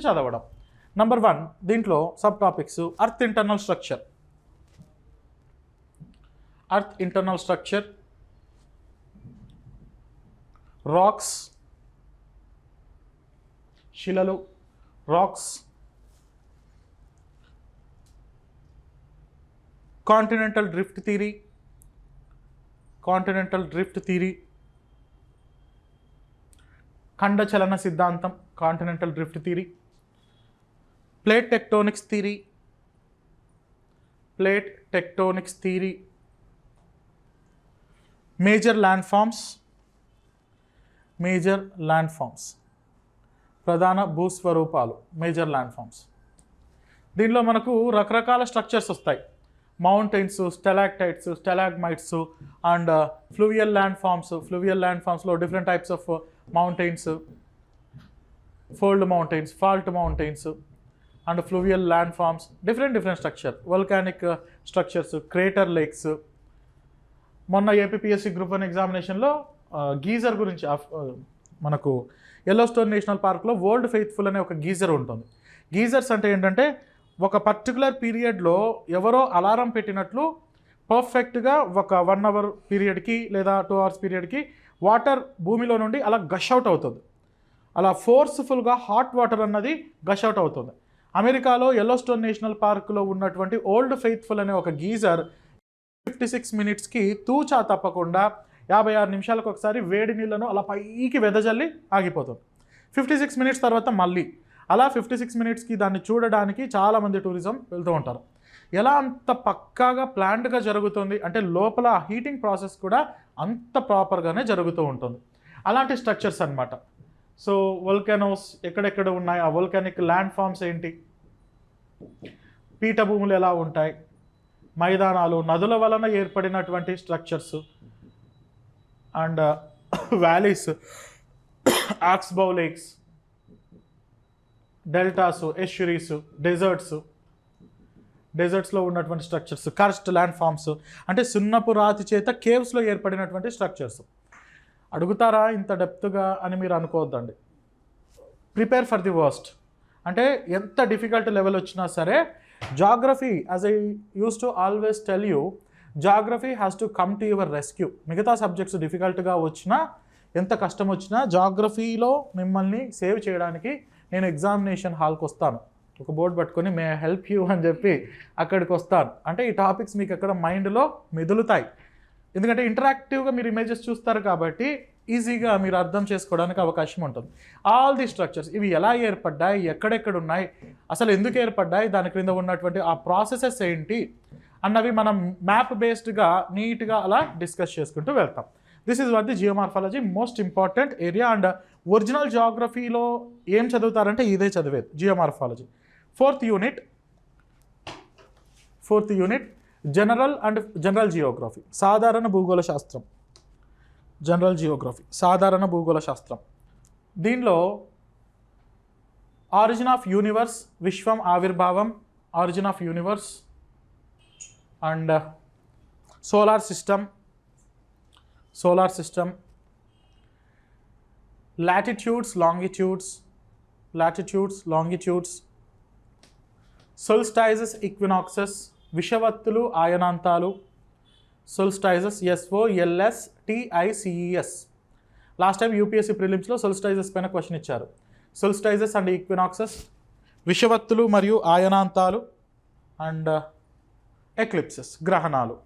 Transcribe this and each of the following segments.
చదవడం. నంబర్ 1 దీంట్లో sub topics earth internal structure. Earth internal structure, rocks, శిలలు, rocks, continental drift theory, ఖండ చలన సిద్ధాంతం, continental drift theory, plate tectonics theory, major land forms, ప్రధాన భూస్వరూపాలు, మేజర్ ల్యాండ్ ఫామ్స్. దీనిలో మనకు రకరకాల స్ట్రక్చర్స్ వస్తాయి. Mountains, stalactites, stalagmites and fluvial land ఫామ్స్లో different types of mountains, fold mountains, fault mountains and fluvial land forms, different structure, volcanic structures, crater lakes. మొన్న APSC group 1 ఎగ్జామినేషన్లో geyser గురించి మనకు Yellowstone national పార్క్లో వరల్డ్ ఫెయిత్ఫుల్ అనే ఒక geyser ఉంటుంది. Geysers అంటే ఏంటంటే ఒక పర్టికులర్ పీరియడ్లో ఎవరో అలారం పెట్టినట్లు పర్ఫెక్ట్గా ఒక 1 అవర్ పీరియడ్కి లేదా 2 అవర్స్ పీరియడ్కి వాటర్ భూమిలో నుండి అలా గష్ అవుట్ అవుతుంది. అలా ఫోర్స్ఫుల్గా హాట్ వాటర్ అన్నది గష్ అవుట్ అవుతుంది. అమెరికాలో ఎల్లోస్టోన్ నేషనల్ పార్క్లో ఉన్నటువంటి ఓల్డ్ ఫెయిత్ఫుల్ అనే ఒక గీజర్ 56 మినిట్స్కి తూచా తప్పకుండా 56 నిమిషాలకు ఒకసారి వేడి నీళ్ళను అలా పైకి వెదజల్లి ఆగిపోతుంది. 56 మినిట్స్ తర్వాత మళ్ళీ అలా 56 మినిట్స్కి దాన్ని చూడడానికి చాలామంది టూరిజం వెళ్తూ ఉంటారు. ఎలా అంత పక్కాగా ప్లాన్డ్గా జరుగుతుంది అంటే లోపల హీటింగ్ ప్రాసెస్ కూడా అంత ప్రాపర్గానే జరుగుతూ ఉంటుంది. అలాంటి స్ట్రక్చర్స్ అన్నమాట. సో వోల్కానోస్ ఎక్కడెక్కడ ఉన్నాయి, ఆ వోల్కానిక్ ల్యాండ్ ఫామ్స్ ఏంటి, పీఠభూములు ఎలా ఉంటాయి, మైదానాలు, నదుల వలన ఏర్పడినటువంటి structures and valleys, oxbow lakes, deltas, estuaries, డెజర్ట్స్లో ఉన్నటువంటి స్ట్రక్చర్స్, కర్స్ట్ ల్యాండ్ ఫామ్స్ అంటే సున్నపు రాతి చేత కేవ్స్లో ఏర్పడినటువంటి స్ట్రక్చర్స్. అడుగుతారా ఇంత డెప్త్గా అని మీరు అనుకోవద్దండి. Prepare for the worst. అంటే ఎంత డిఫికల్ట్ లెవెల్ వచ్చినా సరే geography, as I use to always tell you, geography has to come to your rescue. మిగతా సబ్జెక్ట్స్ డిఫికల్ట్గా వచ్చినా, ఎంత కష్టం వచ్చినా జాగ్రఫీలో మిమ్మల్ని సేవ్ చేయడానికి నేను ఎగ్జామినేషన్ హాల్కి వస్తాను. ఒక బోర్డు పట్టుకొని మే హెల్ప్ యూ అని చెప్పి అక్కడికి వస్తాను. అంటే ఈ టాపిక్స్ మీకు అక్కడ మైండ్లో మెదులుతాయి. ఎందుకంటే ఇంటరాక్టివ్గా మీరు ఇమేజెస్ చూస్తారు కాబట్టి ఈజీగా మీరు అర్థం చేసుకోవడానికి అవకాశం ఉంటుంది. ఆల్ ది స్ట్రక్చర్స్ ఇవి ఎలా ఏర్పడ్డాయి, ఎక్కడెక్కడ ఉన్నాయి, అసలు ఎందుకు ఏర్పడ్డాయి, దాని క్రింద ఉన్నటువంటి ఆ ప్రాసెసెస్ ఏంటి అన్నవి మనం మ్యాప్ బేస్డ్గా నీట్గా అలా డిస్కస్ చేసుకుంటూ వెళ్తాం. This is what the geomorphology most important area. And original జాగ్రఫీలో ఏం చదువుతారంటే ఇదే చదివేది, geomorphology. Fourth unit general geography, సాధారణ భూగోళ శాస్త్రం. దీనిలో ఆరిజిన్ ఆఫ్ యూనివర్స్, విశ్వం ఆవిర్భావం, origin of universe and solar system, latitudes, longitudes, solstices, equinoxes, విషవత్తులు, ఆయనాంతాలు, solstices, SOLSTICES. Last time UPSC ప్రిలిమ్స్లో solstices పైన క్వశ్చన్ ఇచ్చారు. solstices అండ్ ఈక్వినాక్సెస్, విషవత్తులు మరియు ఆయనాంతాలు అండ్ ఎక్లిప్సెస్, గ్రహణాలు.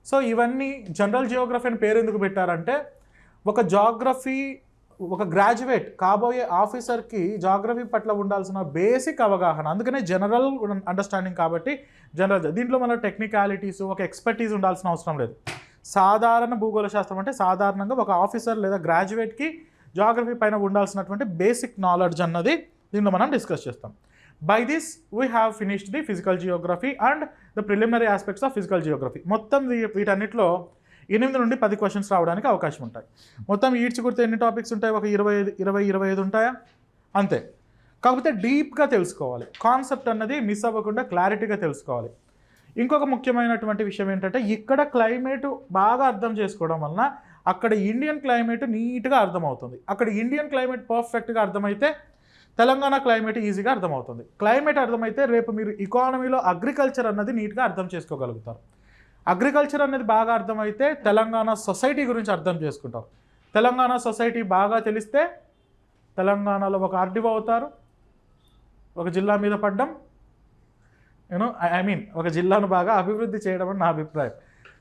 సో ఇవన్నీ జనరల్ జియోగ్రఫీ అని పేరు ఎందుకు పెట్టారంటే ఒక గ్రాడ్యుయేట్ కాబోయే ఆఫీసర్కి జాగ్రఫీ పట్ల ఉండాల్సిన బేసిక్ అవగాహన, అందుకనే జనరల్ అండర్స్టాండింగ్ కాబట్టి జనరల్. దీంట్లో మన టెక్నికాలిటీస్, ఒక ఎక్స్పర్టీస్ ఉండాల్సిన అవసరం లేదు. సాధారణ భూగోళ శాస్త్రం అంటే సాధారణంగా ఒక ఆఫీసర్ లేదా గ్రాడ్యుయేట్కి జాగ్రఫీ పైన ఉండాల్సినటువంటి బేసిక్ నాలెడ్జ్ అన్నది దీనిలో మనం డిస్కస్ చేస్తాం. By this we have finished the physical Geography and the preliminary aspects of physical Geography. మొత్తం వీటన్నిటిలో 8 నుండి 10 క్వశ్చన్స్ రావడానికి అవకాశం ఉంటాయి. మొత్తం ఈడ్చి గుర్తు ఎన్ని టాపిక్స్ ఉంటాయి, ఒక 25 ఉంటాయా అంతే. కాకపోతే డీప్గా తెలుసుకోవాలి, కాన్సెప్ట్ అన్నది మిస్ అవ్వకుండా క్లారిటీగా తెలుసుకోవాలి. ఇంకొక ముఖ్యమైనటువంటి విషయం ఏంటంటే ఇక్కడ క్లైమేట్ బాగా అర్థం చేసుకోవడం వలన అక్కడ ఇండియన్ క్లైమేట్ నీట్గా అర్థమవుతుంది. అక్కడ ఇండియన్ క్లైమేట్ పర్ఫెక్ట్గా అర్థమైతే తెలంగాణ క్లైమేట్ ఈజీగా అర్థమవుతుంది. క్లైమేట్ అర్థమైతే రేపు మీరు ఎకానమీలో అగ్రికల్చర్ అన్నది నీట్గా అర్థం చేసుకోగలుగుతారు. అగ్రికల్చర్ అనేది బాగా అర్థమైతే తెలంగాణ సొసైటీ గురించి అర్థం చేసుకుంటారు. తెలంగాణ సొసైటీ బాగా తెలిస్తే తెలంగాణలో ఒక ఆర్డీఓ అవుతారు. ఒక జిల్లా మీద పడ్డం ఒక జిల్లాను బాగా అభివృద్ధి చేయడం అని నా అభిప్రాయం.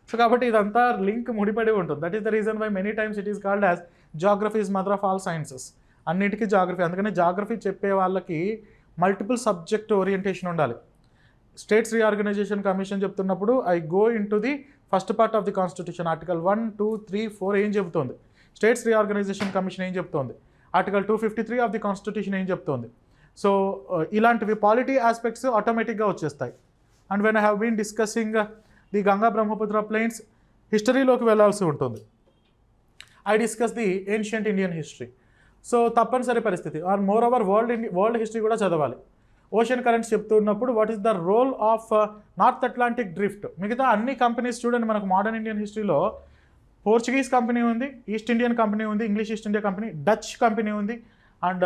సో కాబట్టి ఇదంతా లింక్ ముడిపడి ఉంటుంది. That is the reason why many times it is called as geography is mother of all sciences. అన్నిటికీ జాగ్రఫీ. అందుకని జాగ్రఫీ చెప్పే వాళ్ళకి మల్టిపుల్ సబ్జెక్ట్ ఓరియంటేషన్ ఉండాలి. స్టేట్స్ రీఆర్గనైజేషన్ కమిషన్ చెప్తున్నప్పుడు I go into the first part of the constitution. Article 1, 2, 3, 4 ఏం చెబుతోంది, states reorganisation commission ఏం చెప్తోంది, ఆర్టికల్ 253 ఆఫ్ ది కాన్స్టిట్యూషన్ ఏం చెప్తోంది. సో ఇలాంటివి పాలిటీ ఆస్పెక్ట్స్ ఆటోమేటిక్గా వచ్చేస్తాయి. And when I have been discussing the Ganga Brahmaputra plains, హిస్టరీలోకి వెళ్ళాల్సి ఉంటుంది. I discuss the ancient Indian history. So తప్పనిసరి పరిస్థితి. Or moreover world history కూడా చదవాలి. ఓషన్ కరెంట్స్ చెప్తున్నప్పుడు what is the role of North Atlantic drift. మిగతా అన్ని కంపెనీస్ చూడండి, మనకు మోడర్న్ ఇండియన్ హిస్టరీలో పోర్చుగీస్ కంపెనీ ఉంది, ఈస్ట్ ఇండియన్ కంపెనీ ఉంది, English East India company, Dutch company ఉంది, అండ్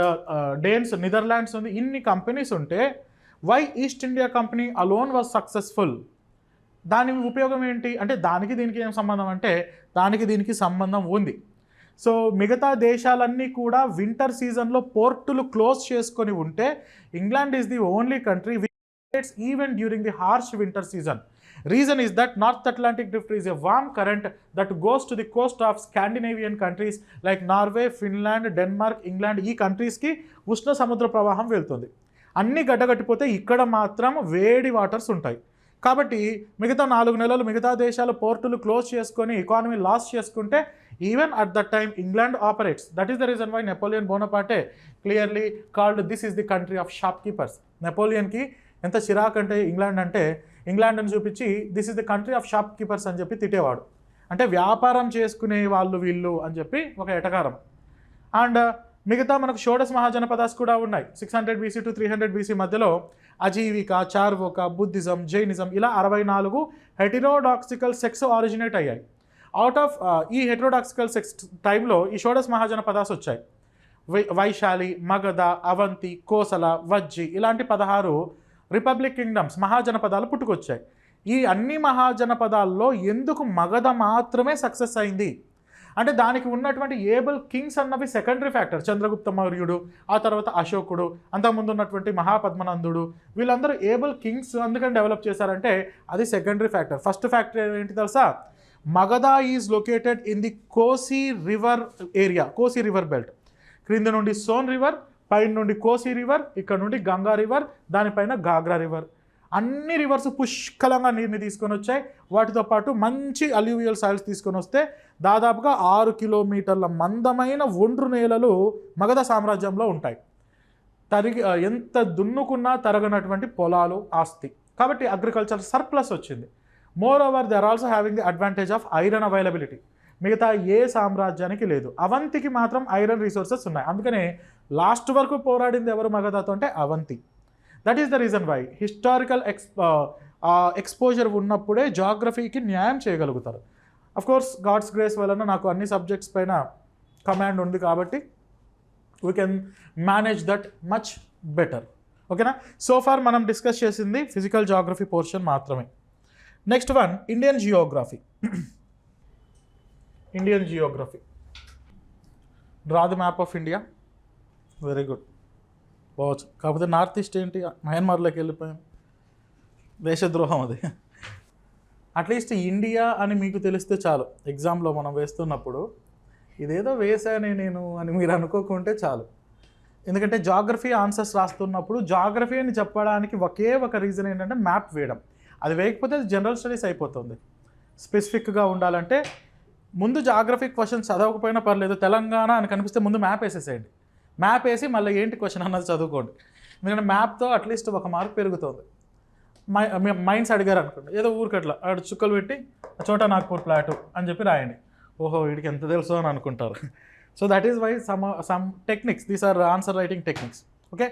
డేన్స్ నెదర్లాండ్స్ ఉంది. ఇన్ని కంపెనీస్ ఉంటే why East India Company alone was successful? దాని ఉపయోగం ఏంటి అంటే, దానికి దీనికి ఏం సంబంధం అంటే, దానికి దీనికి సంబంధం ఉంది. సో మిగతా దేశాలన్నీ కూడా వింటర్ సీజన్లో పోర్టులు క్లోజ్ చేసుకొని ఉంటే England is the only country which even during the harsh winter season. Reason is that North Atlantic drift is a warm current that goes to the coast of Scandinavian countries like Norway, Finland, Denmark, England. ఈ కంట్రీస్కి ఉష్ణ సముద్ర ప్రవాహం వెళ్తుంది. అన్ని గడ్డగట్టిపోతే ఇక్కడ మాత్రం వేడి వాటర్స్ ఉంటాయి. కాబట్టి మిగతా 4 నెలలు మిగతా దేశాలు పోర్టులు క్లోజ్ చేసుకొని ఎకానమీ లాస్ చేసుకుంటే even at that time England operates. That is the reason why Napoleon Bonaparte clearly called this is the country of shopkeepers. నెపోలియన్కి ఎంత చిరాకు అంటే ఇంగ్లాండ్ అంటే, ఇంగ్లాండ్ అని చూపించి this is the country of shopkeepers అని చెప్పి తిట్టేవాడు. అంటే వ్యాపారం చేసుకునే వాళ్ళు వీళ్ళు అని చెప్పి ఒక ఎటకారం. అండ్ మిగతా మనకు షోడశ మహాజనపదాస్ కూడా ఉన్నాయి. 600 BC to 300 BC మధ్యలో అజీవిక, చార్వోక, బుద్ధిజం, జైనిజం ఇలా 64 హెటిరోడాక్సికల్ సెక్స్ ఆరిజినేట్ అయ్యాయి. అవుట్ ఆఫ్ ఈ హెటిరోడాక్సికల్ సెక్స్ టైంలో ఈ షోడశ మహాజనపదాస్ వచ్చాయి. వైశాలి, మగధ, అవంతి, కోసల, వజ్జి ఇలాంటి 16 రిపబ్లిక్ కింగ్డమ్స్ మహాజనపదాలు పుట్టుకొచ్చాయి. ఈ అన్ని మహాజనపదాల్లో ఎందుకు మగధ మాత్రమే సక్సెస్ అయింది అంటే, దానికి ఉన్నటువంటి ఏబుల్ కింగ్స్ అన్నవి సెకండరీ ఫ్యాక్టర్. చంద్రగుప్త మౌర్యుడు, ఆ తర్వాత అశోకుడు, అంతకుముందు ఉన్నటువంటి మహాపద్మనందుడు, వీళ్ళందరూ ఏబుల్ కింగ్స్ అందుకని డెవలప్ చేశారంటే అది సెకండరీ ఫ్యాక్టర్. ఫస్ట్ ఫ్యాక్టర్ ఏంటి తెలుసా? Magadha is located in the COSY river area, COSY river belt. క్రింద నుండి సోన్ రివర్, పైన నుండి కోసీ రివర్, ఇక్కడ నుండి గంగా రివర్, దానిపైన గాగ్రా రివర్. అన్ని రివర్స్ పుష్కలంగా నీరుని తీసుకొని వచ్చాయి. వాటితో పాటు మంచి అల్యూవియల్ సాయిల్స్ తీసుకొని వస్తే దాదాపుగా 6 కిలోమీటర్ల మందమైన ఒండ్రు నేలలు మగధ సామ్రాజ్యంలో ఉంటాయి. ఎంత దున్నుకున్నా తరగనటువంటి పొలాలు, ఆస్తి. కాబట్టి అగ్రికల్చర్ సర్ప్లస్ వచ్చింది. Moreover they are also having the advantage of iron availability. మిగతా ఏ సామ్రాజ్యానికి లేదు. అవంతికి మాత్రం ఐరన్ రిసోర్సెస్ ఉన్నాయి. అందుకనే లాస్ట్ వరకు పోరాడింది ఎవరు మగధతో అంటే Avanti. That is the reason why historical exposure ఉన్నప్పుడే జాగ్రఫీకి న్యాయం చేయగలుగుతారు. అఫ్కోర్స్ గాడ్స్ గ్రేస్ వలన నాకు అన్ని సబ్జెక్ట్స్ పైన కమాండ్ ఉంది కాబట్టి we can manage that much better. ఓకేనా? సో ఫార్ మనం డిస్కస్ చేసింది ఫిజికల్ జాగ్రఫీ పోర్షన్ మాత్రమే. Next one Indian Geography. Indian Geography. Draw the map of India. Very good, పోవచ్చు. కాకపోతే నార్త్ ఈస్ట్ ఏంటి, మయన్మార్లోకి వెళ్ళిపోయాం. దేశద్రోహం అది. అట్లీస్ట్ ఇండియా అని మీకు తెలిస్తే చాలు. ఎగ్జామ్లో మనం వేస్తున్నప్పుడు ఇదేదో వేసానే నేను అని మీరు అనుకోకుంటే చాలు. ఎందుకంటే జాగ్రఫీ ఆన్సర్స్ రాస్తున్నప్పుడు జాగ్రఫీ అని చెప్పడానికి ఒకే ఒక రీజన్ ఏంటంటే మ్యాప్ వేయడం. అది వేయకపోతే అది జనరల్ స్టడీస్ అయిపోతుంది. స్పెసిఫిక్గా ఉండాలంటే ముందు జాగ్రఫీ క్వశ్చన్స్ చదవకపోయినా పర్లేదు, తెలంగాణ అని కనిపిస్తే ముందు మ్యాప్ వేసేసేయండి. మ్యాప్ వేసి మళ్ళీ ఏంటి క్వశ్చన్ అన్నది చదువుకోండి. ఎందుకంటే మ్యాప్తో అట్లీస్ట్ 1 మార్క్ పెరుగుతుంది. మైన్స్ అడిగారు అనుకోండి, ఏదో ఊరికట్లా అక్కడ చుక్కలు పెట్టి చోటా నాగ్పూర్ ప్లాటు అని చెప్పి రాయండి. ఓహో వీడికి ఎంత తెలుసు అని అనుకుంటారు. So that is why some techniques, these are answer writing techniques. Okay,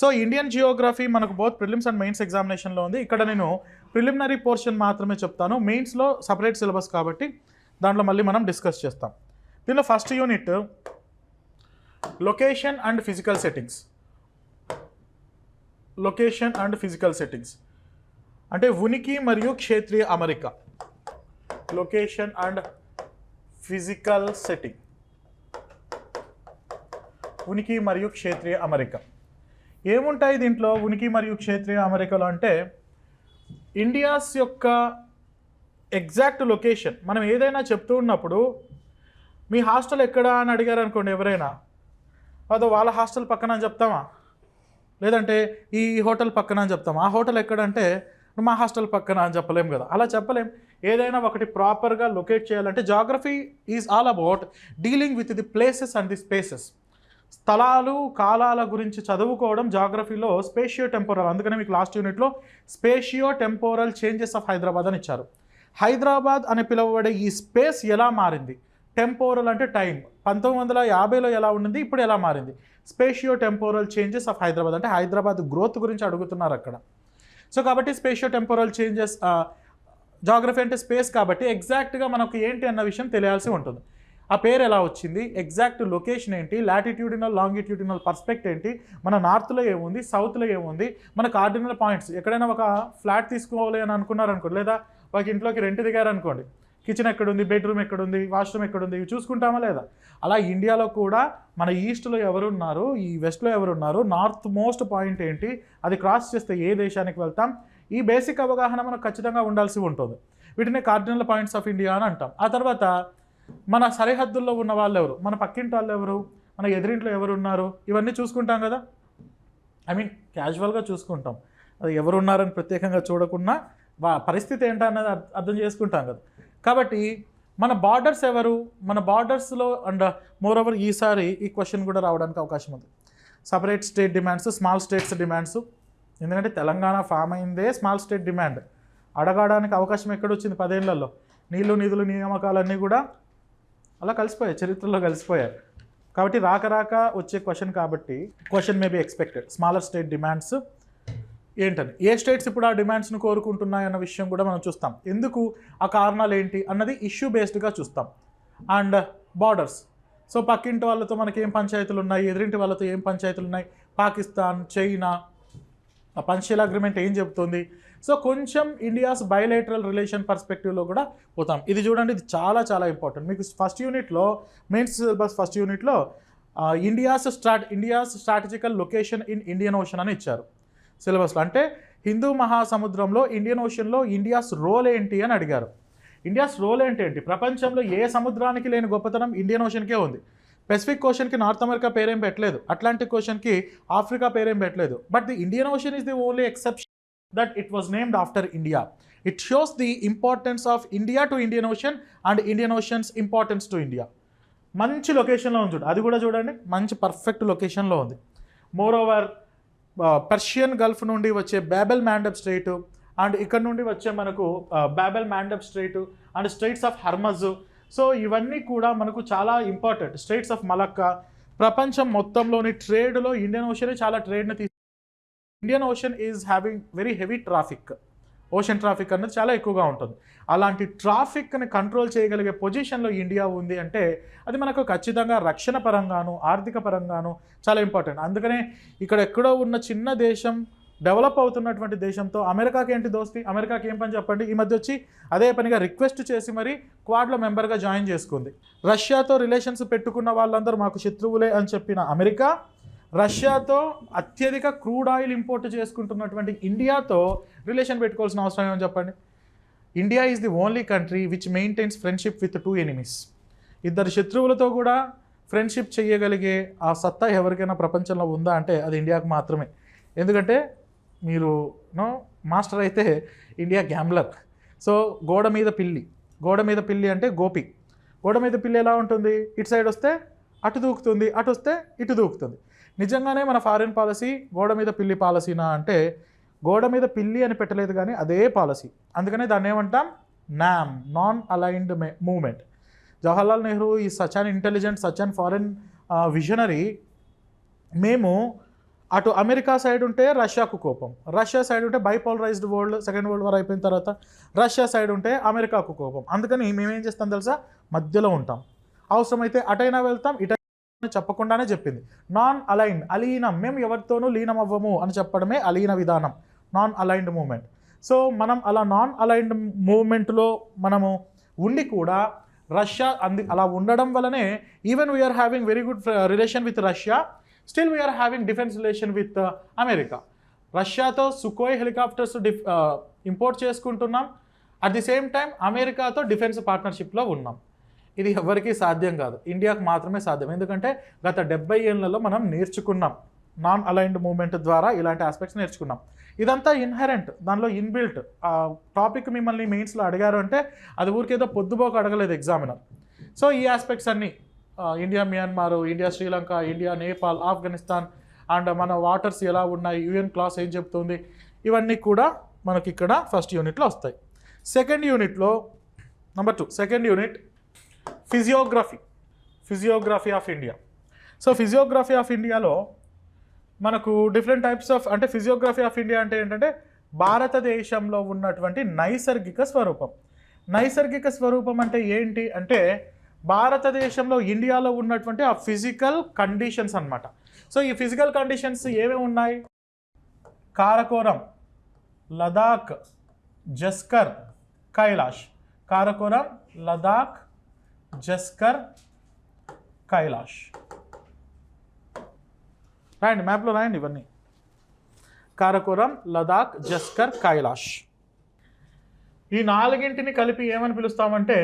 so Indian geography మనకు బోత్ ప్రిలిమ్స్ అండ్ మెయిన్స్ ఎగ్జామినేషన్లో ఉంది. ఇక్కడ నేను ప్రిలిమినరీ పోర్షన్ మాత్రమే చెప్తాను. మెయిన్స్లో సపరేట్ సిలబస్ కాబట్టి దాంట్లో మళ్ళీ మనం డిస్కస్ చేస్తాం. దీనిలో first unit location and physical settings. Location and physical settings అంటే ఉనికి మరియు క్షేత్రీయ అమరిక. లొకేషన్ అండ్ ఫిజికల్ సెట్టింగ్, ఉనికి మరియు క్షేత్రీయ అమరిక. ఏముంటాయి దీంట్లో ఉనికి మరియు క్షేత్రీయ అమరికలు అంటే ఇండియాస్ యొక్క ఎగ్జాక్ట్ లొకేషన్. మనం ఏదైనా చెప్తూ ఉన్నప్పుడు మీ హాస్టల్ ఎక్కడ అని అడిగారు అనుకోండి ఎవరైనా, అదో వాళ్ళ హాస్టల్ పక్కన అని చెప్తామా, లేదంటే ఈ హోటల్ పక్కన అని చెప్తామా. ఆ హోటల్ ఎక్కడంటే మా హాస్టల్ పక్కన అని చెప్పలేం కదా, అలా చెప్పలేం. ఏదైనా ఒకటి ప్రాపర్గా లొకేట్ చేయాలంటే geography is all about dealing with the places and the spaces. స్థలాలు కాలాల గురించి చదువుకోవడం జాగ్రఫీలో స్పేషియో టెంపోరల్. అందుకనే మీకు లాస్ట్ యూనిట్లో స్పేషియో టెంపోరల్ చేంజెస్ ఆఫ్ హైదరాబాద్ అని ఇచ్చారు. హైదరాబాద్ అని పిలువబడే ఈ స్పేస్ ఎలా మారింది, టెంపోరల్ అంటే టైం, 1950లో ఎలా ఉండింది, ఇప్పుడు ఎలా మారింది. స్పేషియో టెంపోరల్ చేంజెస్ ఆఫ్ హైదరాబాద్ అంటే హైదరాబాద్ గ్రోత్ గురించి అడుగుతున్నారు అక్కడ. సో కాబట్టి స్పేషియో టెంపోరల్ చేంజెస్, జాగ్రఫీ అంటే స్పేస్ కాబట్టి ఎగ్జాక్ట్గా మనకు ఏంటి అన్న విషయం తెలియాల్సి ఉంటుంది. ఆ పేరు ఎలా వచ్చింది, ఎగ్జాక్ట్ లొకేషన్ ఏంటి, లాటిట్యూడినల్ లాంగిట్యూడినల్ పర్స్పెక్ట్ ఏంటి, మన నార్త్లో ఏముంది, సౌత్లో ఏముంది, మన కార్డినల్ పాయింట్స్. ఎక్కడైనా ఒక ఫ్లాట్ తీసుకోవాలి అని అనుకున్నారనుకోండి, లేదా ఒక ఇంట్లోకి రెంట్ దిగారనుకోండి, కిచెన్ ఎక్కడుంది, బెడ్రూమ్ ఎక్కడుంది, వాష్రూమ్ ఎక్కడుంది, ఇవి చూసుకుంటామా లేదా. అలా ఇండియాలో కూడా మన ఈస్ట్లో ఎవరున్నారు, ఈ వెస్ట్లో ఎవరున్నారు, నార్త్ మోస్ట్ పాయింట్ ఏంటి, అది క్రాస్ చేస్తే ఏ దేశానికి వెళ్తాం, ఈ బేసిక్ అవగాహన మనకు ఖచ్చితంగా ఉండాల్సి ఉంటుంది. వీటిని కార్డినల్ పాయింట్స్ ఆఫ్ ఇండియా అని అంటాం. ఆ తర్వాత మన సరిహద్దుల్లో ఉన్న వాళ్ళు ఎవరు, మన పక్కింటి వాళ్ళు ఎవరు, మన ఎదురింట్లో ఎవరు ఉన్నారు, ఇవన్నీ చూసుకుంటాం కదా. క్యాజువల్గా చూసుకుంటాం, అది ఎవరు ఉన్నారని ప్రత్యేకంగా చూడకుండా పరిస్థితి ఏంటన్నది అర్థం చేసుకుంటాం కదా. కాబట్టి మన బార్డర్స్ ఎవరు, మన బార్డర్స్లో అండ్ మోరోవర్ ఈసారి ఈ క్వశ్చన్ కూడా రావడానికి అవకాశం ఉంది. Separate state demands, small states demands. ఎందుకంటే తెలంగాణ ఫామ్ అయిందే స్మాల్ స్టేట్ డిమాండ్. అడగడానికి అవకాశం ఎక్కడొచ్చింది 10 ఏళ్లలో. నీళ్లు నిధులు నియామకాలన్నీ కూడా అలా కలిసిపోయాయి, చరిత్రలో కలిసిపోయాయి. కాబట్టి రాక వచ్చే క్వశ్చన్ కాబట్టి question may be expected. Smaller state demands ఏంటని, ఏ స్టేట్స్ ఇప్పుడు ఆ డిమాండ్స్ను కోరుకుంటున్నాయి అన్న విషయం కూడా మనం చూస్తాం. ఎందుకు, ఆ కారణాలు ఏంటి అన్నది ఇష్యూ బేస్డ్గా చూస్తాం. అండ్ బార్డర్స్, సో పక్కింటి వాళ్ళతో మనకి ఏం పంచాయతీలు ఉన్నాయి, ఎదురింటి వాళ్ళతో ఏం పంచాయతీలు ఉన్నాయి, పాకిస్తాన్, చైనా, ఆ పంచశీల అగ్రిమెంట్ ఏం చెబుతుంది. సో కొంచెం ఇండియాస్ బయలేటరల్ రిలేషన్ పర్స్పెక్టివ్లో కూడా పోతాం. ఇది చూడండి, ఇది చాలా చాలా ఇంపార్టెంట్. మీకు ఫస్ట్ యూనిట్లో, మెయిన్స్ సిలబస్ ఫస్ట్ యూనిట్లో India's strategical location in Indian ocean అని ఇచ్చారు సిలబస్లో. అంటే హిందూ మహాసముద్రంలో ఇండియన్ ఓషన్లో ఇండియాస్ రోల్ ఏంటి అని అడిగారు. ఇండియాస్ రోల్ ఏంటి, ప్రపంచంలో ఏ సముద్రానికి లేని గొప్పతనం ఇండియన్ ఓషన్కే ఉంది. పెసిఫిక్ ఓషన్కి నార్త్ అమెరికా పేరేం పెట్టలేదు, అట్లాంటిక్ ఓషన్కి ఆఫ్రికా పేరేం పెట్టలేదు. But the Indian ocean is the only exception that it was named after India. It shows the importance of India to Indian Ocean and Indian Ocean's importance to India. మంచి లొకేషన్లో ఉంది చూడండి, అది కూడా చూడండి, మంచి పర్ఫెక్ట్ లొకేషన్లో ఉంది. మోర్ ఓవర్ పర్షియన్ గల్ఫ్ నుండి వచ్చే బాబెల్ మాండబ్ స్ట్రైట్ అండ్ ఇక్కడ నుండి వచ్చే మనకు Bab el Mandeb strait and straits of Hormuz. So ఇవన్నీ కూడా మనకు చాలా ఇంపార్టెంట్. స్ట్రైట్స్ ఆఫ్ మలక్కా, ప్రపంచం మొత్తంలోని ట్రేడ్లో ఇండియన్ ఓషనే చాలా ట్రేడ్ని Indian ocean is having very heavy traffic. Ocean traffic అన్నది చాలా ఎక్కువగా ఉంటుంది. అలాంటి ట్రాఫిక్ని కంట్రోల్ చేయగలిగే పొజిషన్లో ఇండియా ఉంది అంటే అది మనకు ఖచ్చితంగా రక్షణ పరంగాను ఆర్థిక పరంగాను చాలా ఇంపార్టెంట్. అందుకనే ఇక్కడ ఎక్కడో ఉన్న చిన్న దేశం డెవలప్ అవుతున్నటువంటి దేశంతో అమెరికాకి ఏంటి దోస్తి, అమెరికాకి ఏం పని చెప్పండి, ఈ మధ్య వచ్చి అదే పనిగా రిక్వెస్ట్ చేసి మరి క్వాడ్లో మెంబర్గా జాయిన్ చేసుకుంది. రష్యాతో రిలేషన్స్ పెట్టుకున్న వాళ్ళందరూ మాకు శత్రువులే అని చెప్పిన అమెరికా, రష్యాతో అత్యధిక క్రూడ్ ఆయిల్ ఇంపోర్ట్ చేసుకుంటున్నటువంటి ఇండియాతో రిలేషన్ పెట్టుకోవాల్సిన అవసరం ఏమని చెప్పండి. India is the only country which maintains friendship with 2 enemies. ఇద్దరు శత్రువులతో కూడా ఫ్రెండ్షిప్ చేయగలిగే ఆ సత్తా ఎవరికైనా ప్రపంచంలో ఉందా అంటే అది ఇండియాకు మాత్రమే. ఎందుకంటే మీరు మాస్టర్ అయితే ఇండియా గ్యాంబ్లర్. సో గోడ మీద పిల్లి అంటే గోపి. గోడ మీద పిల్లి ఎలా ఉంటుంది, ఇటు సైడ్ వస్తే అటు దూకుతుంది, అటు వస్తే ఇటు దూకుతుంది. నిజంగానే మన ఫారిన్ పాలసీ గోడ మీద పిల్లి పాలసీనా అంటే గోడ మీద పిల్లి అని పెట్టలేదు కానీ అదే పాలసీ. అందుకనే దాన్ని ఏమంటాం, NAM, non aligned movement. Jawaharlal Nehru is such an intelligent, such an foreign visionary. మేము అటు అమెరికా సైడ్ ఉంటే రష్యాకు కోపం, రష్యా సైడ్ ఉంటే బైపోలరైజ్డ్ వరల్డ్, సెకండ్ వరల్డ్ వార్ అయిపోయిన తర్వాత రష్యా సైడ్ ఉంటే అమెరికాకు కోపం. అందుకని మేమేం చేస్తాం తెలుసా, మధ్యలో ఉంటాం. అవసరమైతే అటైనా వెళ్తాం, చెప్పకుండానే చెప్పింది. నాన్ అలైన్డ్, అలీనం, మేము ఎవరితోనూ లీనం అవ్వము అని చెప్పడమే అలీన విధానం, నాన్ అలైన్డ్ మూమెంట్. సో మనం అలా నాన్ అలైన్డ్ మూమెంట్లో మనము ఉండి కూడా రష్యా అలా ఉండడం వల్లనే even we are having very good relation with Russia, still we are having defence relation with America. రష్యాతో సుకోయ్ హెలికాప్టర్స్ ఇంపోర్ట్ చేసుకుంటున్నాం, అట్ ది సేమ్ టైం అమెరికాతో డిఫెన్స్ పార్ట్నర్షిప్లో ఉన్నాం. ఇది ఎవరికీ సాధ్యం కాదు, ఇండియాకు మాత్రమే సాధ్యం. ఎందుకంటే గత 70 ఏళ్లలో మనం నేర్చుకున్నాం, నాన్ అలైన్డ్ మూమెంట్ ద్వారా ఇలాంటి ఆస్పెక్ట్స్ నేర్చుకున్నాం. ఇదంతా ఇన్హెరెంట్, దానిలో ఇన్బిల్ట్. టాపిక్ మిమ్మల్ని మెయిన్స్లో అడిగారు అంటే అది ఊరికేదో పొద్దుపోక అడగలేదు ఎగ్జామినర్. సో ఈ ఆస్పెక్ట్స్ అన్నీ India Myanmar, India Sri Lanka, India Nepal, Afghanistan and మన వాటర్స్ ఎలా ఉన్నాయి, యుఎన్ క్లాస్ ఏం చెప్తుంది, ఇవన్నీ కూడా మనకి ఇక్కడ ఫస్ట్ యూనిట్లో వస్తాయి. సెకండ్ యూనిట్లో number 2 second unit physiography of India. So physiography of ఇండియాలో మనకు డిఫరెంట్ టైప్స్ ఆఫ్, అంటే ఫిజియోగ్రఫీ ఆఫ్ ఇండియా అంటే ఏంటంటే భారతదేశంలో ఉన్నటువంటి నైసర్గిక స్వరూపం. నైసర్గిక స్వరూపం అంటే ఏంటి అంటే భారతదేశంలో, ఇండియాలో ఉన్నటువంటి ఆ ఫిజికల్ కండిషన్స్ అన్నమాట. సో ఈ ఫిజికల్ కండిషన్స్ ఏమేమి ఉన్నాయి? కారకోరం, లదాఖ్, జస్కర్, కైలాష్. కారకోరం, లదాఖ్, జస్కర్, కైలాష్. రాయండి, మ్యాప్లో రాయండి ఇవన్నీ. కారకోరం, లదాఖ్, జస్కర్, కైలాష్. ఈ 4ంటిని కలిపి ఏమని పిలుస్తామంటే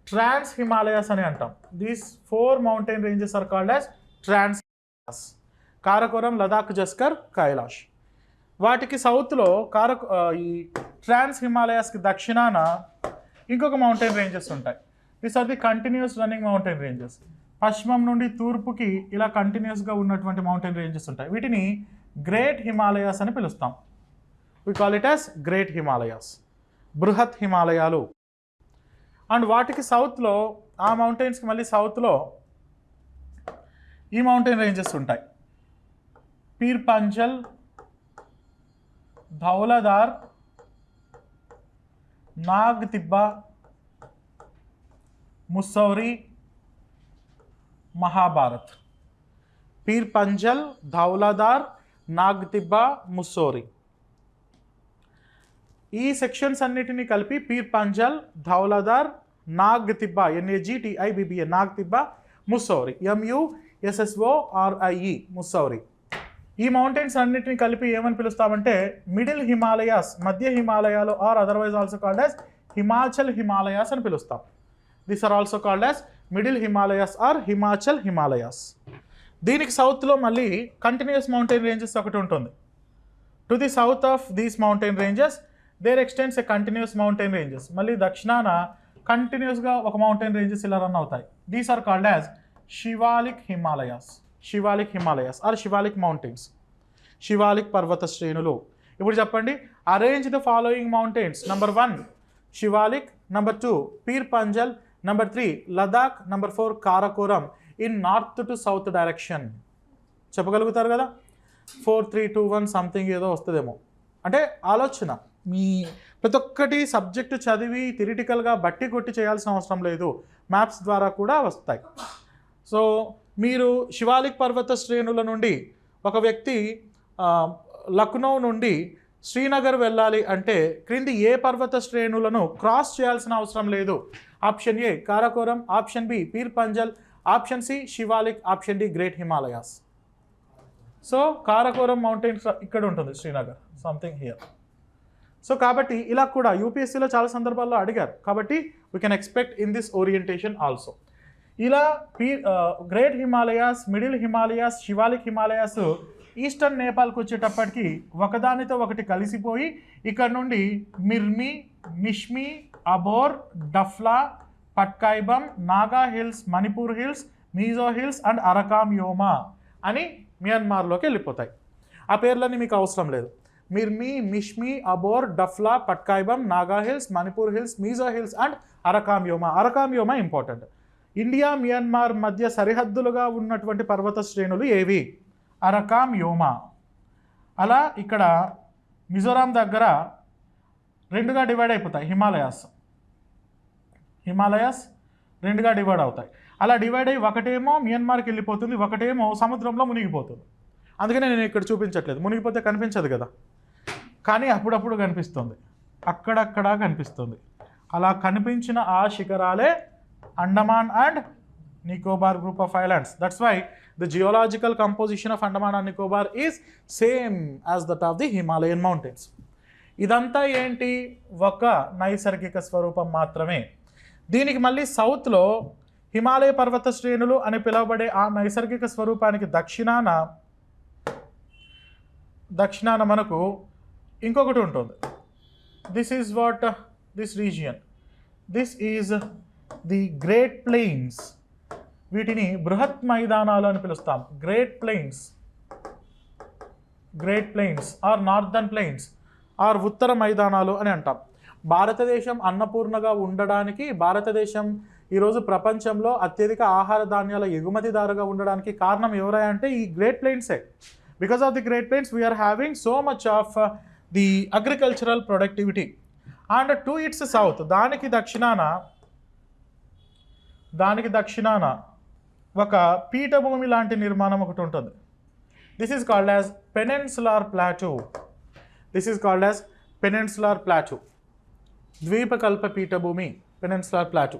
ట్రాన్స్ హిమాలయాస్ అని అంటాం. These 4 mountain ranges are called as trans Himalayas. Karakoram, Ladakh, Zanskar, Kailash. వాటికి సౌత్లో ఈ ట్రాన్స్ హిమాలయాస్కి దక్షిణాన ఇంకొక మౌంటైన్ రేంజెస్ ఉంటాయి. These are the continuous running mountain ranges. పశ్చిమం నుండి తూర్పుకి ఇలా కంటిన్యూస్గా ఉన్నటువంటి మౌంటైన్ రేంజెస్ ఉంటాయి. వీటిని గ్రేట్ హిమాలయాస్ అని పిలుస్తాం. We call it as great Himalayas, బృహత్ హిమాలయాలు. అండ్ వాటికి సౌత్లో, ఆ మౌంటైన్స్కి మళ్ళీ సౌత్లో ఈ మౌంటైన్ రేంజెస్ ఉంటాయి. పీర్ పంజల్, ధౌలధార్, నాగ్ తిబ్బా, ముస్సౌరీ, మహాభారత్. పీర్ పంజల్, ధౌలధార్, నాగ్ తిబ్బా, ముస్సౌరీ. ఈ సెక్షన్స్ అన్నిటినీ కలిపి పీర్ పంజల్, ధౌలధార్, నాగ్ తిబ్బా, NAGTIBBA, నాగ్ తిబ్బా, ముస్సౌరీ, MUSSORIE, ముస్సౌరీ. ఈ మౌంటైన్స్ అన్నిటిని కలిపి ఏమని పిలుస్తామంటే మిడిల్ హిమాలయాస్, మధ్య హిమాలయాలు, or otherwise also called as Himachal Himalayas అని పిలుస్తాం. These are also called as middle Himalayas or Himachal Himalayas. దీనికి సౌత్లో మళ్ళీ కంటిన్యూస్ మౌంటైన్ రేంజెస్ ఒకటి ఉంటుంది. To the south of these mountain ranges there extends a continuous mountain ranges. మళ్ళీ దక్షిణాన కంటిన్యూస్గా ఒక మౌంటైన్ రేంజెస్ ఇలా రన్ అవుతాయి. These are called as Shivalik Himalayas. Shivalik Himalayas or Shivalik mountains, Shivalik పర్వత శ్రేణులు. ఇప్పుడు చెప్పండి, arrange the following mountains. Number 1 Shivalik, number 2 peer Panjal, number 3 Ladakh, number 4 Karakoram in north to south direction. చెప్పగలుగుతారు కదా? 4 3 2 1 సంథింగ్ ఏదో వస్తుందేమో. అంటే ఆలోచన, మీ ప్రతి ఒక్కటి సబ్జెక్టు చదివి థియరిటికల్గా బట్టి కొట్టి చేయాల్సిన అవసరం లేదు, మ్యాప్స్ ద్వారా కూడా వస్తాయి. సో మీరు శివాలిక్ పర్వత శ్రేణుల నుండి ఒక వ్యక్తి లక్నో నుండి శ్రీనగర్ వెళ్ళాలి అంటే క్రింది ఏ పర్వత శ్రేణులను క్రాస్ చేయాల్సిన అవసరం లేదు? Option A Karakoram, option B Pir Panjal, option C Shivalik, option D great Himalayas. So Karakoram mountains ఇక్కడ ఉంటుంది, శ్రీనగర్, సంథింగ్ హియర్. సో కాబట్టి ఇలా కూడా యూపీఎస్సీలో చాలా సందర్భాల్లో అడిగారు. కాబట్టి we can expect in this orientation also. ఇలా great Himalayas, middle Himalayas, Shivalik Himalayas eastern నేపాల్కి వచ్చేటప్పటికి ఒకదానితో ఒకటి కలిసిపోయి ఇక్కడ నుండి Mirmi, Nishmi, Abor, Dafla, Patkai Bum, Naga hills, Manipur hills, Mizo hills and Arakan Yoma అని మియన్మార్లోకి వెళ్ళిపోతాయి. ఆ పేర్లన్నీ మీకు అవసరం లేదు. Mirmi, Mishmi, Abor, Dafla, Patkai Bum, Naga hills, Manipur hills, Mizo hills and Arakan Yoma. Arakan Yoma important. India Myanmar మధ్య సరిహద్దులుగా ఉన్నటువంటి పర్వత శ్రేణులు ఏవి? అరకామ్ యోమా. అలా ఇక్కడ మిజోరాం దగ్గర 2గా డివైడ్ అయిపోతాయి. హిమాలయాస్ 2గా డివైడ్ అవుతాయి. అలా డివైడ్ అయ్యి ఒకటేమో మియన్మార్కి వెళ్ళిపోతుంది, ఒకటేమో సముద్రంలో మునిగిపోతుంది. అందుకనే నేను ఇక్కడ చూపించట్లేదు, మునిగిపోతే కనిపించదు కదా, కానీ అప్పుడప్పుడు కనిపిస్తుంది, అక్కడక్కడ కనిపిస్తుంది. అలా కనిపించిన ఆ శిఖరాలే Andaman and Nicobar group of islands. That's why the geological composition of Andaman and Nicobar is same as that of the Himalayan mountains. ఇదంతా ఏంటి, ఒక నైసర్గిక స్వరూపం మాత్రమే. దీనికి మళ్ళీ సౌత్లో హిమాలయ పర్వత శ్రేణులు అని పిలువబడే ఆ నైసర్గిక స్వరూపానికి దక్షిణాన మనకు ఇంకొకటి ఉంటుంది. This is what this region, this is the great plains. వీటిని బృహత్ మైదానాలు అని పిలుస్తాం. Great plains or northern plains or ఉత్తర మైదానాలు అని అంటాం. భారతదేశం అన్నపూర్ణగా ఉండడానికి, భారతదేశం ఈరోజు ప్రపంచంలో అత్యధిక ఆహార ధాన్యాల ఎగుమతిదారుగా ఉండడానికి కారణం ఎవరై అంటే ఈ గ్రేట్ ప్లెయిన్సే. Because of the great plains we are having so much of the agricultural productivity. And to its south, దానికి దక్షిణాన ఒక పీఠభూమి లాంటి నిర్మాణం ఒకటి ఉంటుంది. This is called as peninsular plateau. ద్వీపకల్ప పీఠభూమి, పెనిన్సులార్ ప్లాటూ.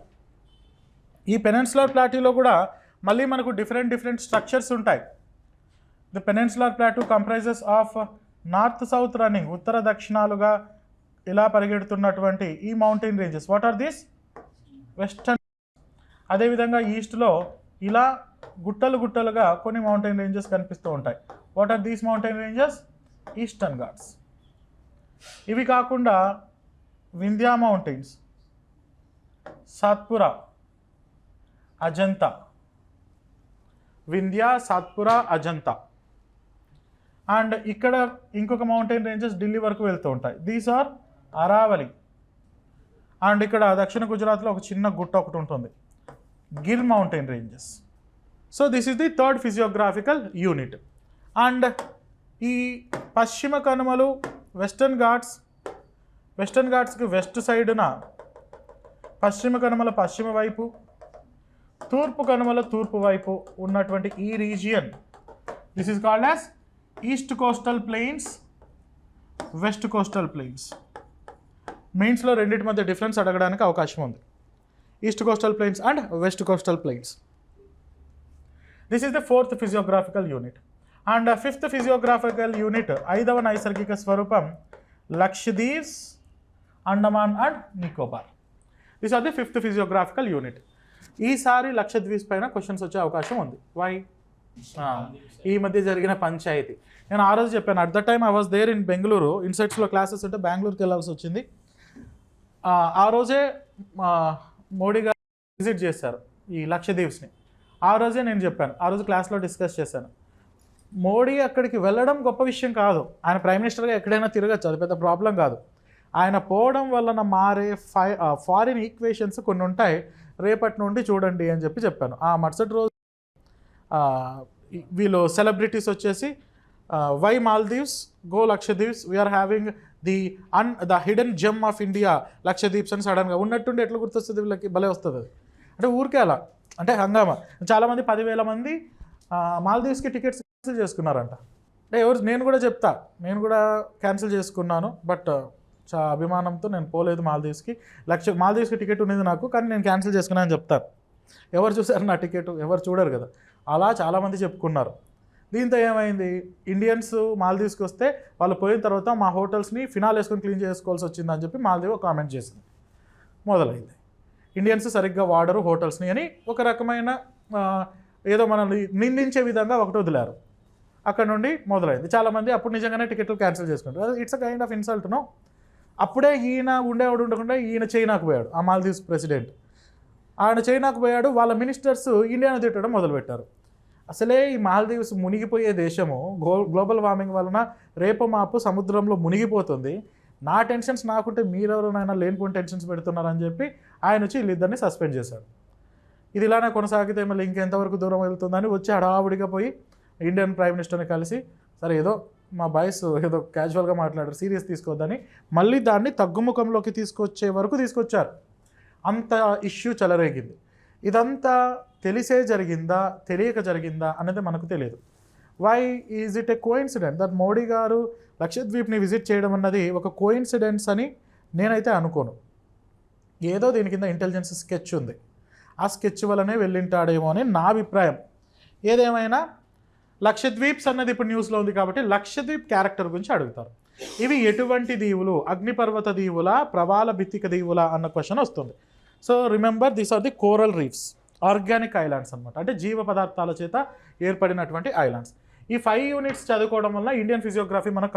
ఈ పెనిన్సులార్ ప్లాటూలో కూడా మళ్ళీ మనకు డిఫరెంట్ స్ట్రక్చర్స్ ఉంటాయి. The peninsular plateau comprises of north south running, ఉత్తర దక్షిణాలుగా ఇలా పరిగెడుతున్నటువంటి ఈ mountain ranges. What are this? Western. అదేవిధంగా ఈస్ట్లో ఇలా గుట్టలుగా కొన్ని మౌంటైన్ రేంజెస్ కనిపిస్తూ ఉంటాయి. What are these mountain ranges? Eastern Ghats. ఇవి కాకుండా వింధ్యా మౌంటైన్స్, సాత్పురా, అజంతా. అండ్ ఇక్కడ ఇంకొక మౌంటైన్ రేంజెస్ ఢిల్లీ వరకు వెళ్తూ ఉంటాయి. These are Aravalli. అండ్ ఇక్కడ దక్షిణ గుజరాత్లో ఒక చిన్న గుట్ట ఒకటి ఉంటుంది, Gir mountain ranges. So this is the third physiographical unit. And ఈ పశ్చిమ కనుమలు వెస్టర్న్ ఘాట్స్కి వెస్ట్ సైడున పశ్చిమ కనుమల పశ్చిమ వైపు, తూర్పు కనుమల తూర్పు వైపు ఉన్నటువంటి ఈ region, this is called as east coastal plains, west coastal plains. మెయిన్స్లో రెండింటి మధ్య డిఫరెన్స్ అడగడానికి అవకాశం ఉంది. East coastal plains and west coastal plains. This is the fourth physiographical unit. And fifth physiographical unit, 5వ నైసర్గిక స్వరూపం, Lakshadweeps, Andaman and Nicobar. This are the fifth physiographical unit. ఈసారి లక్షద్వీప్స్ పైన క్వశ్చన్స్ వచ్చే అవకాశం ఉంది. వై? ఈ మధ్య జరిగిన పంచాయతీ. నేను ఆ రోజు చెప్పాను, at the time I was there in Bengaluru. ఇన్సైట్స్లో క్లాసెస్ ఉంటే బెంగళూరుకి వెళ్ళాల్సి వచ్చింది. ఆ రోజే మోడీ గారు విజిట్ చేశారు ఈ లక్షద్వీప్స్ని. ఆ రోజే నేను చెప్పాను, ఆ రోజు క్లాస్లో డిస్కస్ చేశాను. మోడీ అక్కడికి వెళ్ళడం గొప్ప విషయం కాదు, ఆయన ప్రైమ్ మినిస్టర్గా ఎక్కడైనా తిరగచ్చు, అది పెద్ద ప్రాబ్లం కాదు. ఆయన పోవడం వలన మారే ఫారిన్ ఈక్వేషన్స్ కొన్ని ఉంటాయి, రేపటి నుండి చూడండి అని చెప్పాను. ఆ మరుసటి రోజు వీళ్ళు సెలబ్రిటీస్ వచ్చేసి why Maldives, go Lakshadweeps, we are having the hidden gem of India Lakshadweeps అని సడన్గా ఉన్నట్టుండి ఎట్లా గుర్తొస్తుంది వీళ్ళకి? భలే వస్తుంది అది. అంటే ఊరికే అలా అంటే హంగామా. చాలామంది 10,000 మంది మాల్దీవ్స్కి టికెట్స్ క్యాన్సిల్ చేసుకున్నారంట. అంటే నేను కూడా చెప్తా, నేను కూడా క్యాన్సిల్ చేసుకున్నాను, బట్ చాలా అభిమానంతో నేను పోలేదు మాల్దీవ్స్కి. మాల్దీవ్స్కి టికెట్ ఉండేది నాకు, కానీ నేను క్యాన్సిల్ చేసుకున్నాను అని చెప్తాను. ఎవరు చూసారు నా టికెట్? ఎవరు చూడరు కదా. అలా చాలామంది చెప్పుకున్నారు. దీంతో ఏమైంది, ఇండియన్స్ మాల్దీవ్స్కి వస్తే వాళ్ళు పోయిన తర్వాత మా హోటల్స్ని ఫినాల్ వేసుకొని క్లీన్ చేసుకోవాల్సి వచ్చిందని చెప్పి మాల్దీవ్ కామెంట్ చేసింది. మొదలైంది ఇండియన్స్ సరిగ్గా వాడరు హోటల్స్ని అని ఒక రకమైన ఏదో మనల్ని నిందించే విధంగా ఒకటి వదిలారు. అక్కడ నుండి మొదలైంది. చాలామంది అప్పుడు నిజంగానే టికెట్లు క్యాన్సిల్ చేసుకుంటారు. It's a kind of insult no. అప్పుడే ఈయన ఉండేవాడు ఉండకుండా ఈయన చైనాకు పోయాడు, ఆ మాల్దీవ్స్ ప్రెసిడెంట్. ఆయన చైనాకు పోయాడు, వాళ్ళ మినిస్టర్స్ ఇండియాను తిట్టడం మొదలుపెట్టారు. అసలే ఈ మాల్దీవ్స్ మునిగిపోయే దేశము, గ్లోబల్ వార్మింగ్ వలన రేపు మాపు సముద్రంలో మునిగిపోతుంది. నా టెన్షన్స్ నాకుంటే మీరెవరైనా లేనిపోయిన టెన్షన్స్ పెడుతున్నారని చెప్పి ఆయన వచ్చి వీళ్ళిద్దరిని సస్పెండ్ చేశాడు. ఇది ఇలానే కొనసాగితే మళ్ళీ ఇంకెంతవరకు దూరం వెళ్తుందని వచ్చి హడావుడిగా పోయి ఇండియన్ ప్రైమ్ మినిస్టర్ని కలిసి, సరే ఏదో మా బాయ్స్ ఏదో క్యాజువల్గా మాట్లాడారు, సీరియస్ తీసుకోవద్దని మళ్ళీ దాన్ని తగ్గుముఖంలోకి తీసుకొచ్చే వరకు తీసుకొచ్చారు. అంత ఇష్యూ చెలరేగింది. ఇదంతా తెలిసే జరిగిందా తెలియక జరిగిందా అనేది మనకు తెలియదు. Why is it a coincident that Modi గారు లక్షద్వీప్ని విజిట్ చేయడం అన్నది ఒక కోఇన్సిడెన్స్ అని నేనైతే అనుకోను. ఏదో దీని కింద ఇంటెలిజెన్స్ స్కెచ్ ఉంది, ఆ స్కెచ్ వల్లనే వెళ్ళింటాడేమో అని నా అభిప్రాయం. ఏదేమైనా లక్షద్వీప్స్ అన్నది ఇప్పుడు న్యూస్లో ఉంది కాబట్టి లక్షద్వీప్ క్యారెక్టర్ గురించి అడుగుతారు. ఇవి ఎటువంటి దీవులు? అగ్నిపర్వత దీవుల, ప్రవాల భిత్తిక దీవుల అన్న క్వశ్చన్ వస్తుంది. So remember these are the coral reefs, organic islands అనమాట, అంటే జీవ పదార్థాల చేత ఏర్పడినటువంటి ఐలాండ్స్. ఈ 5 యూనిట్స్ చదువుకోవడం వల్ల ఇండియన్ ఫిజియోగ్రఫీ మనకు